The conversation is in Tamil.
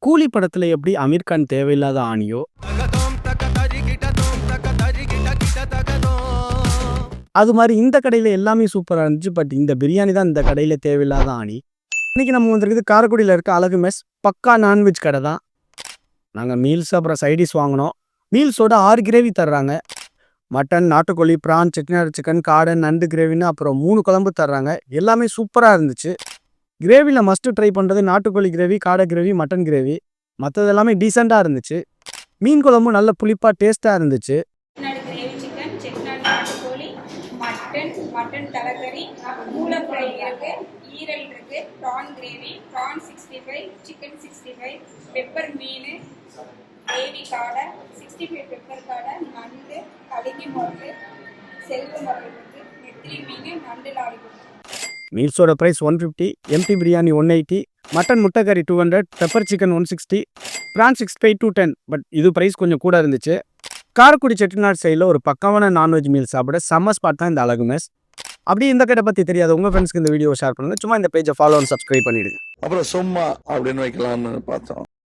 கூலி படத்துல எப்படி அமீர் கான் தேவையில்லாத ஆணியோ, அது மாரி இந்த கடையில எல்லாமே சூப்பரா இருந்துச்சு. பட் இந்த பிரியாணி தான் இந்த கடையில தேவையில்லாத ஆணி. இன்னைக்கு நம்ம வந்திருக்குது காரைக்குடியில இருக்க அழகு மெஸ். பக்கா நான்வெஜ் கடை தான். நாங்க மீல்ஸ் அப்புறம் சைடிஷ் வாங்கினோம். மீல்ஸோட 6 கிரேவி தர்றாங்க. மட்டன், நாட்டுக்கோழி, பிரான், செட்டிநாடு சிக்கன், காடை, நண்டு கிரேவின்னு அப்புறம் 3 குழம்பு தர்றாங்க. எல்லாமே சூப்பரா இருந்துச்சு. கிரேவில மஸ்ட் ட்ரை பண்றது நாட்டுக்கோழி கிரேவி, காடை கிரேவி, மட்டன் கிரேவி. மற்றது எல்லாமே டீசெண்டா இருந்துச்சு. மீன் குழம்பும் நல்ல புளிப்பா டேஸ்டா இருந்துச்சு. கிரேவி சிக்கன், செட்டிநாடு நாட்டுக்கோழி, மட்டன் தலைக்கறி, மூளை ஃப்ரை இருக்கு, ஈரல் இருக்கு, prawn gravy, prawn 65, chicken 65, pepper மீன், கிரேவி காடை, 65 பெப்பர் காடை, நண்டு, கழுகி முரட்டு, செல்வ முரட்டு இருக்கு, நெத்திலி மீன், நண்டு லாலிபப். மீல்ஸோட ப்ரைஸ் 150, எம்டி பிரியாணி 180, மட்டன் முட்டைக்கறி 200, பெப்பர் சிக்கன் 160, ப்ரான் 65 210. பட் இது ப்ரைஸ் கொஞ்சம் கூட இருந்துச்சு. காரைக்குடி செட்டிநாடு சைடில் ஒரு பக்கமான நான்வெஜ் மீல் சாப்பிட செம்ம ஸ்பாட் தான் இந்த அழகு மெஸ். அப்படி இந்த கடை பற்றி தெரியாது உங்கள் ஃப்ரெண்ட்ஸ்க்கு இந்த வீடியோ ஷேர் பண்ணுங்கள். சும்மா இந்த பேஜை ஃபாலோ அண்ட் சப்ஸ்கிரைப் பண்ணிவிடுங்க. அப்புறம் சும்மா அப்படின்னு வைக்கலாம்னு பார்த்தோம்.